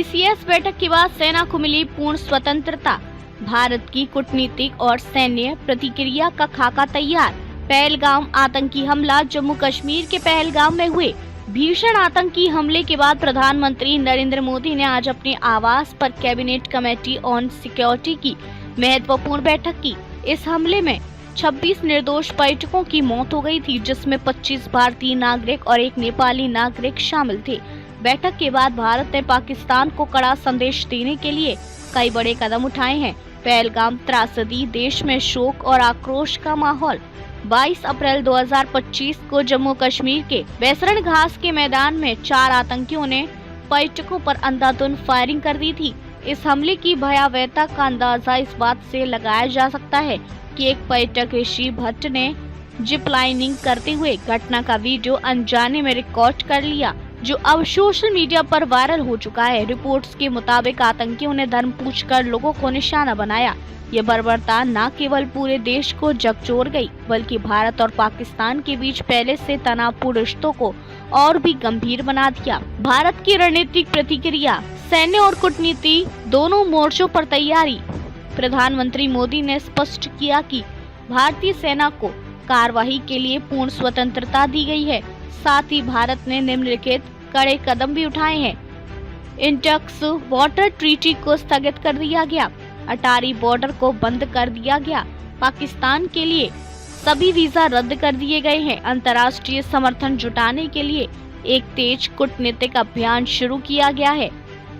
CCS बैठक के बाद सेना को मिली पूर्ण स्वतंत्रता, भारत की कूटनीतिक और सैन्य प्रतिक्रिया का खाका तैयार। पहलगाम आतंकी हमला। जम्मू कश्मीर के पहलगाम में हुए भीषण आतंकी हमले के बाद प्रधानमंत्री नरेंद्र मोदी ने आज अपने आवास पर कैबिनेट कमेटी ऑन सिक्योरिटी की महत्वपूर्ण बैठक की। इस हमले में 26 निर्दोष पर्यटकों की मौत हो गई थी, जिसमें 25 भारतीय नागरिक और एक नेपाली नागरिक शामिल थे। बैठक के बाद भारत ने पाकिस्तान को कड़ा संदेश देने के लिए कई बड़े कदम उठाए हैं। पहलगाम त्रासदी, देश में शोक और आक्रोश का माहौल। 22 अप्रैल 2025 को जम्मू कश्मीर के बैसरण घास के मैदान में 4 आतंकियों ने पर्यटकों पर अंधाधुंध फायरिंग कर दी थी। इस हमले की भयावहता का अंदाजा इस बात से लगाया जा सकता है कि एक पर्यटक ऋषि भट्ट ने जिप लाइनिंग करते हुए घटना का वीडियो अनजाने में रिकॉर्ड कर लिया, जो अब सोशल मीडिया पर वायरल हो चुका है। रिपोर्ट्स के मुताबिक आतंकियों ने धर्म पूछकर लोगों को निशाना बनाया। ये बर्बरता न केवल पूरे देश को झकझोर गई, बल्कि भारत और पाकिस्तान के बीच पहले से तनावपूर्ण रिश्तों को और भी गंभीर बना दिया। भारत की रणनीतिक प्रतिक्रिया। सैन्य और कूटनीति दोनों मोर्चों पर तैयारी। प्रधानमंत्री मोदी ने स्पष्ट किया कि भारतीय सेना को कार्रवाई के लिए पूर्ण स्वतंत्रता दी गई है। साथ ही भारत ने निम्नलिखित कड़े कदम भी उठाए हैं। इंटैक्स वाटर ट्रीटी को स्थगित कर दिया गया। अटारी बॉर्डर को बंद कर दिया गया। पाकिस्तान के लिए सभी वीजा रद्द कर दिए गए हैं। अंतर्राष्ट्रीय समर्थन जुटाने के लिए एक तेज कूटनीतिक अभियान शुरू किया गया है।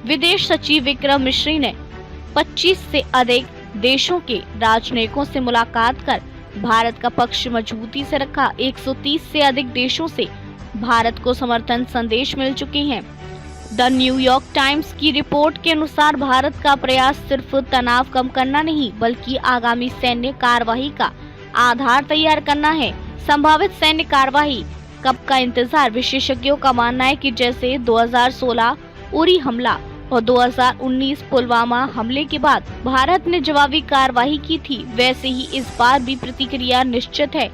विदेश सचिव विक्रम मिश्री ने 25 से अधिक देशों के राजनयिकों से मुलाकात कर भारत का पक्ष मजबूती से रखा। 130 से अधिक देशों से भारत को समर्थन संदेश मिल चुके हैं। द न्यूयॉर्क टाइम्स की रिपोर्ट के अनुसार भारत का प्रयास सिर्फ तनाव कम करना नहीं, बल्कि आगामी सैन्य कार्रवाई का आधार तैयार करना है। संभावित सैन्य कार्रवाई कब का इंतजार। विशेषज्ञों का मानना है कि जैसे 2016 उरी हमला और 2019 पुलवामा हमले के बाद भारत ने जवाबी कार्रवाई की थी, वैसे ही इस बार भी प्रतिक्रिया निश्चित है।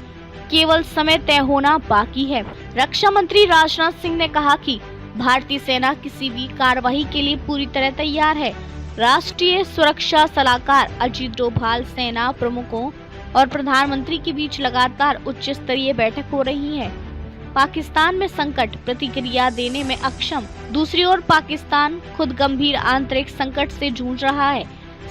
केवल समय तय होना बाकी है। रक्षा मंत्री राजनाथ सिंह ने कहा कि भारतीय सेना किसी भी कार्रवाई के लिए पूरी तरह तैयार है। राष्ट्रीय सुरक्षा सलाहकार अजीत डोभाल, सेना प्रमुखों और प्रधानमंत्री के बीच लगातार उच्च स्तरीय बैठक हो रही है। पाकिस्तान में संकट, प्रतिक्रिया देने में अक्षम। दूसरी ओर पाकिस्तान खुद गंभीर आंतरिक संकट से जूझ रहा है।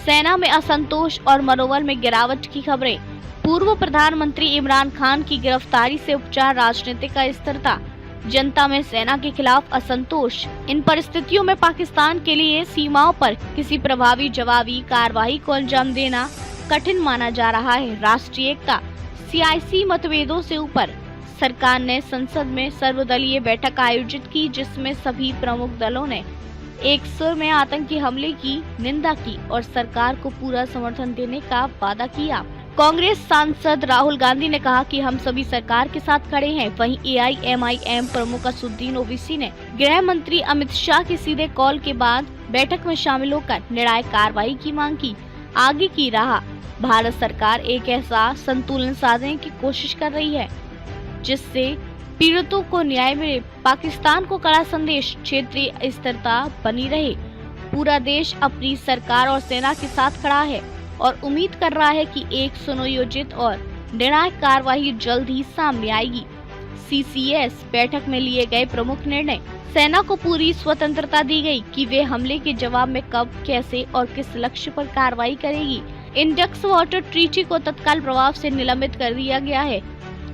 सेना में असंतोष और मनोबल में गिरावट की खबरें। पूर्व प्रधानमंत्री इमरान खान की गिरफ्तारी से उपचार, राजनीतिक अस्थिरता, जनता में सेना के खिलाफ असंतोष। इन परिस्थितियों में पाकिस्तान के लिए सीमाओं पर किसी प्रभावी जवाबी कार्रवाई को अंजाम देना कठिन माना जा रहा है। राष्ट्रीय एकता। सियासी मतभेदों से ऊपर सरकार ने संसद में सर्वदलीय बैठक आयोजित की, जिसमें सभी प्रमुख दलों ने एक सुर में आतंकी हमले की निंदा की और सरकार को पूरा समर्थन देने का वादा किया। कांग्रेस सांसद राहुल गांधी ने कहा कि हम सभी सरकार के साथ खड़े हैं। वहीं AIMIM प्रमुख असदुद्दीन ओवैसी ने गृह मंत्री अमित शाह के सीधे कॉल के बाद बैठक में शामिल होकर निर्णायक कार्रवाई की मांग की। आगे की राह। भारत सरकार एक ऐसा संतुलन साधने की कोशिश कर रही है जिससे पीड़ितों को न्याय मिले। पाकिस्तान को कड़ा संदेश, क्षेत्रीय स्थिरता बनी रहे। पूरा देश अपनी सरकार और सेना के साथ खड़ा है और उम्मीद कर रहा है कि एक सुनियोजित और निर्णायक कार्रवाई जल्द ही सामने आएगी। CCS बैठक में लिए गए प्रमुख निर्णय। सेना को पूरी स्वतंत्रता दी गई कि वे हमले के जवाब में कब, कैसे और किस लक्ष्य पर कार्रवाई करेगी। इंडेक्स वाटर ट्रीटी को तत्काल प्रभाव से निलंबित कर दिया गया है।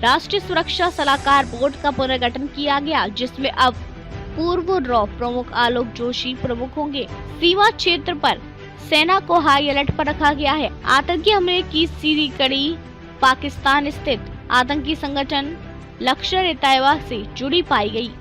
राष्ट्रीय सुरक्षा सलाहकार बोर्ड का पुनर्गठन किया गया, जिसमें अब पूर्व रॉ प्रमुख आलोक जोशी प्रमुख होंगे। सीमा क्षेत्र पर सेना को हाई अलर्ट पर रखा गया है। आतंकी हमले की सीधी कड़ी। पाकिस्तान स्थित आतंकी संगठन लश्कर-ए-तैयबा से जुड़ी पाई गई।